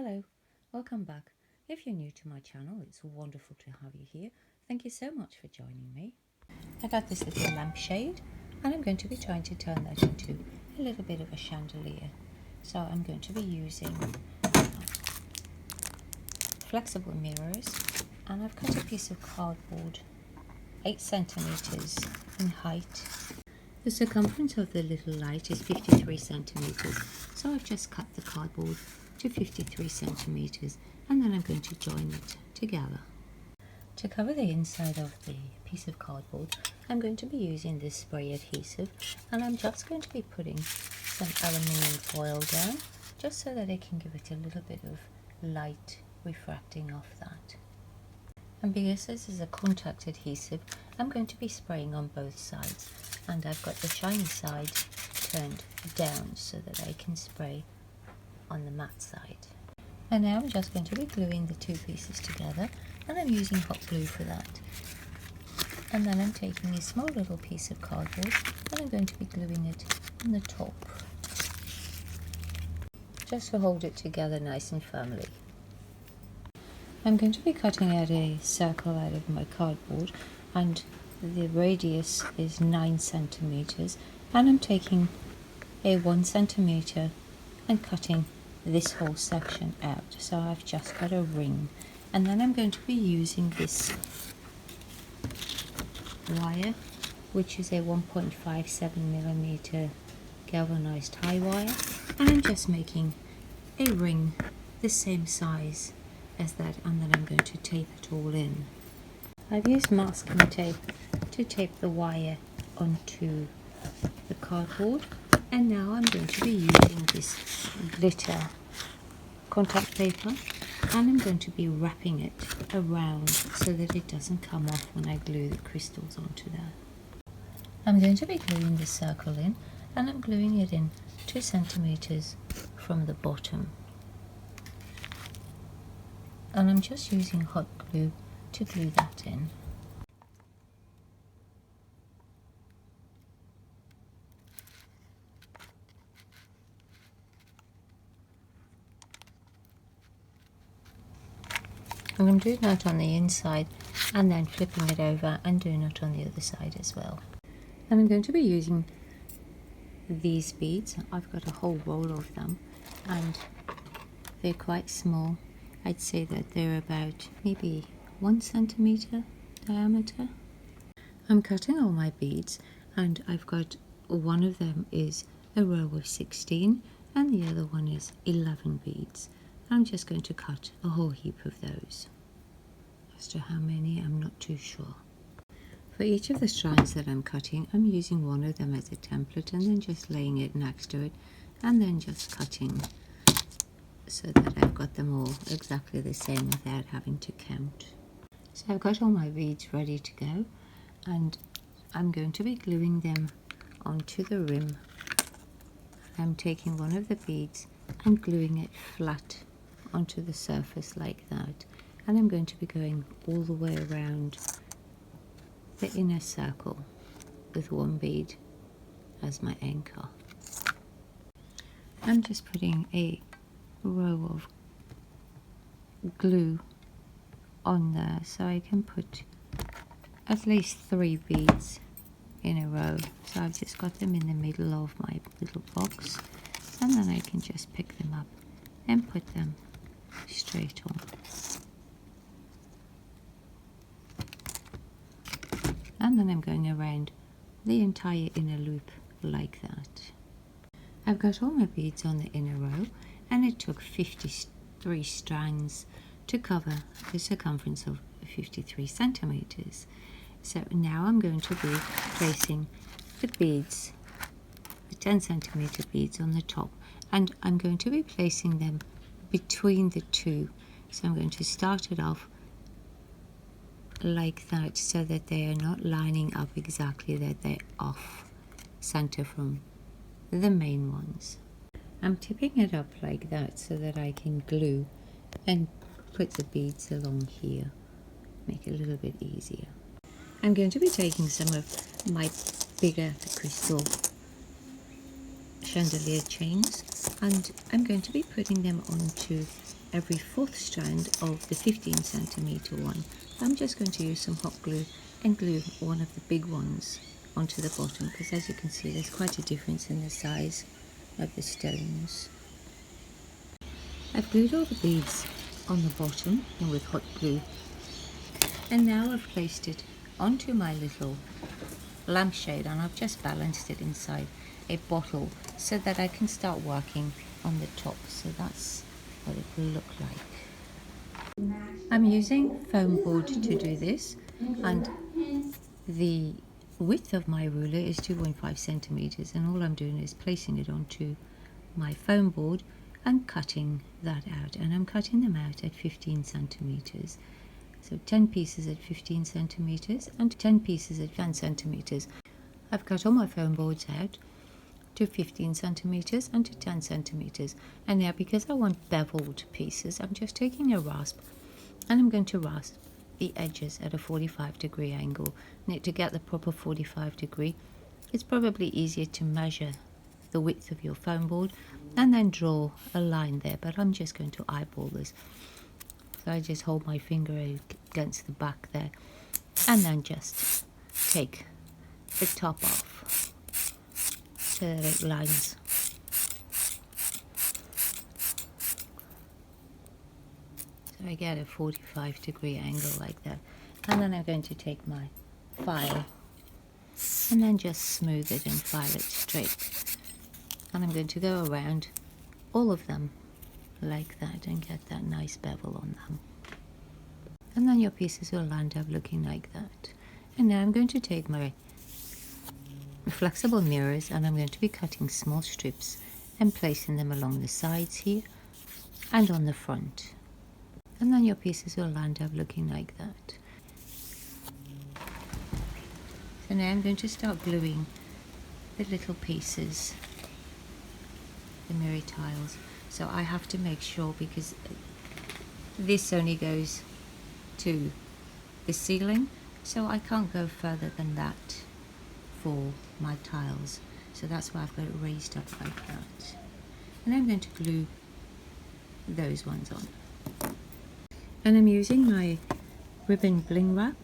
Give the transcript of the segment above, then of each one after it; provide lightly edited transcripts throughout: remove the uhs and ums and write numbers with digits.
Hello, welcome back. If you're new to my channel, it's wonderful to have you here. Thank you so much for joining me. I got this little lampshade and I'm going to be trying to turn that into a little bit of a chandelier. So I'm going to be using flexible mirrors, and I've cut a piece of cardboard 8 centimeters in height. The circumference of the little light is 53 centimeters, so I've just cut the cardboard to 53 centimeters and then I'm going to join it together. To cover the inside of the piece of cardboard, I'm going to be using this spray adhesive, and I'm just going to be putting some aluminium foil down just so that I can give it a little bit of light refracting off that. And because this is a contact adhesive, I'm going to be spraying on both sides, and I've got the shiny side turned down so that I can spray on the matte side. And now I'm just going to be gluing the two pieces together, and I'm using hot glue for that. And then I'm taking a small little piece of cardboard and I'm going to be gluing it on the top, just to hold it together nice and firmly. I'm going to be cutting out a circle out of my cardboard, and the radius is 9 centimeters, and I'm taking a 1 centimeter and cutting this whole section out, so I've just got a ring. And then I'm going to be using this wire, which is a 1.57 millimeter galvanized high wire, and I'm just making a ring the same size as that, and then I'm going to tape it all in. I've used masking tape to tape the wire onto the cardboard, and now I'm going to be using this glitter contact paper, and I'm going to be wrapping it around so that it doesn't come off when I glue the crystals onto that. I'm going to be gluing this circle in, and I'm gluing it in 2 centimeters from the bottom. And I'm just using hot glue to glue that in. I'm going to do that on the inside and then flipping it over and doing it on the other side as well. And I'm going to be using these beads. I've got a whole roll of them and they're quite small. I'd say that they're about maybe 1 centimeter diameter. I'm cutting all my beads, and I've got one of them is a row of 16 and the other one is 11 beads. I'm just going to cut a whole heap of those. As to how many, I'm not too sure. For each of the strands that I'm cutting, I'm using one of them as a template and then just laying it next to it and then just cutting so that I've got them all exactly the same without having to count. So I've got all my beads ready to go, and I'm going to be gluing them onto the rim. I'm taking one of the beads and gluing it flat onto the surface like that, and I'm going to be going all the way around the inner circle with one bead as my anchor. I'm just putting a row of glue on there so I can put at least 3 beads in a row. So I've just got them in the middle of my little box, and then I can just pick them up and put them straight on. And then I'm going around the entire inner loop like that. I've got all my beads on the inner row, and it took 53 strands to cover the circumference of 53 centimeters. So now I'm going to be placing the beads, the 10 centimeter beads on the top, and I'm going to be placing them between the two. So I'm going to start it off like that so that they are not lining up exactly, that they're off center from the main ones. I'm tipping it up like that so that I can glue and put the beads along here, make it a little bit easier. I'm going to be taking some of my bigger crystal chandelier chains, and I'm going to be putting them onto every fourth strand of the 15cm one. I'm just going to use some hot glue and glue one of the big ones onto the bottom, because as you can see there's quite a difference in the size of the stones. I've glued all the beads on the bottom and with hot glue, and now I've placed it onto my little lampshade, and I've just balanced it inside a bottle so that I can start working on the top. So that's what it will look like. I'm using foam board to do this, and the width of my ruler is 2.5 centimeters, and all I'm doing is placing it onto my foam board and cutting that out, and I'm cutting them out at 15 centimeters. So 10 pieces at 15 centimeters and 10 pieces at 10 centimeters. I've cut all my foam boards out to 15 centimeters and to 10 centimeters. And now, because I want beveled pieces, I'm just taking a rasp and I'm going to rasp the edges at a 45-degree angle. Now, to get the proper 45-degree, it's probably easier to measure the width of your foam board and then draw a line there, but I'm just going to eyeball this. So I just hold my finger against the back there and then just take the top off so that it lines. So I get a 45-degree angle like that, and then I'm going to take my file and then just smooth it and file it straight, and I'm going to go around all of them like that and get that nice bevel on them, and then your pieces will land up looking like that. And now I'm going to take my flexible mirrors and I'm going to be cutting small strips and placing them along the sides here and on the front, and then your pieces will land up looking like that. So now I'm going to start gluing the little pieces, the mirror tiles. So I have to make sure, because this only goes to the ceiling, so I can't go further than that for my tiles. So that's why I've got it raised up like that. And I'm going to glue those ones on. And I'm using my ribbon bling wrap,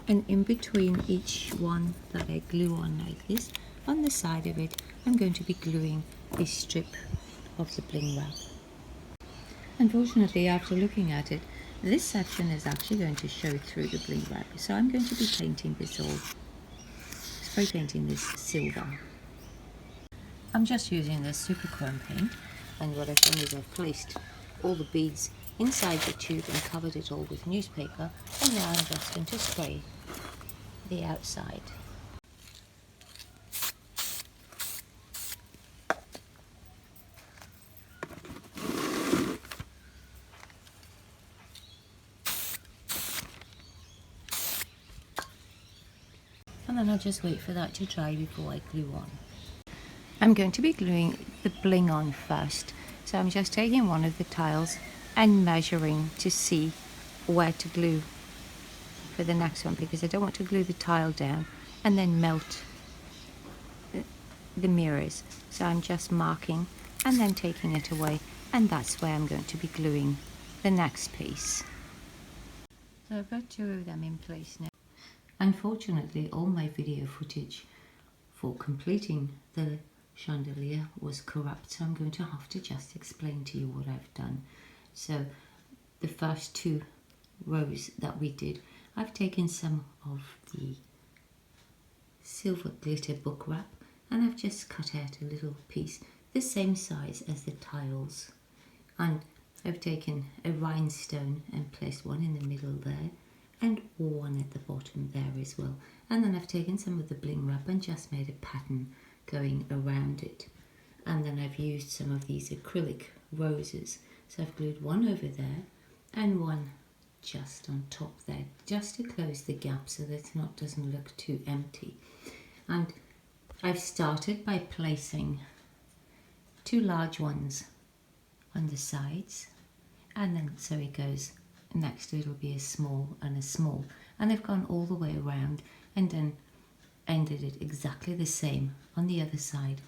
and in between each one that I glue on like this, on the side of it, I'm going to be gluing a strip of the bling wrap. Unfortunately, after looking at it, this section is actually going to show through the bling wrap, so I'm going to be painting this all, spray painting this silver. I'm just using this super chrome paint, and what I've done is I've placed all the beads inside the tube and covered it all with newspaper, and now I'm just going to spray the outside. And then I'll just wait for that to dry before I glue on. I'm going to be gluing the bling on first, so I'm just taking one of the tiles and measuring to see where to glue for the next one, because I don't want to glue the tile down and then melt the mirrors. So I'm just marking and then taking it away, and that's where I'm going to be gluing the next piece. So I've got two of them in place now. Unfortunately, all my video footage for completing the chandelier was corrupt, so I'm going to have to just explain to you what I've done. So the first two rows that we did, I've taken some of the silver glitter book wrap and I've just cut out a little piece the same size as the tiles, and I've taken a rhinestone and placed one in the middle there and one at the bottom there as well, and then I've taken some of the bling wrap and just made a pattern going around it, and then I've used some of these acrylic roses, so I've glued one over there and one just on top there, just to close the gap so that it doesn't look too empty. And I've started by placing two large ones on the sides, and then so it goes next to it'll be a small and a small, and I've gone all the way around and then ended it exactly the same on the other side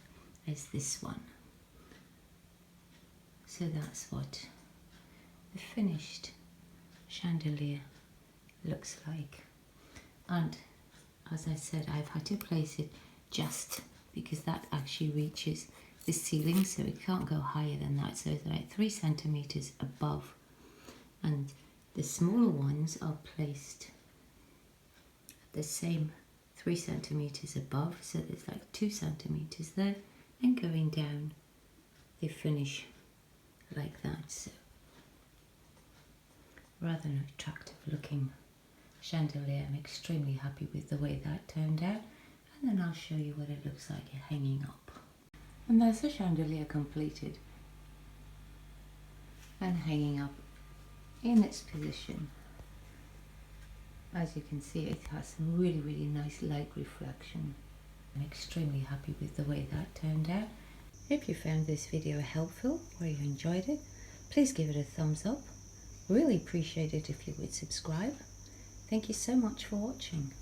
as this one. So that's what the finished chandelier looks like. And as I said, I've had to place it just because that actually reaches the ceiling, so it can't go higher than that, so it's like 3 centimeters above, and the smaller ones are placed at the same 3 centimeters above, so there's like 2 centimeters there, and going down they finish like that. So rather an attractive looking chandelier. I'm extremely happy with the way that turned out, and then I'll show you what it looks like hanging up. And there's the chandelier completed and hanging up in its position. As you can see, it has some really nice light reflection. I'm extremely happy with the way that turned out. If you found this video helpful or you enjoyed it, please give it a thumbs up. Really appreciate it if you would subscribe. Thank you so much for watching.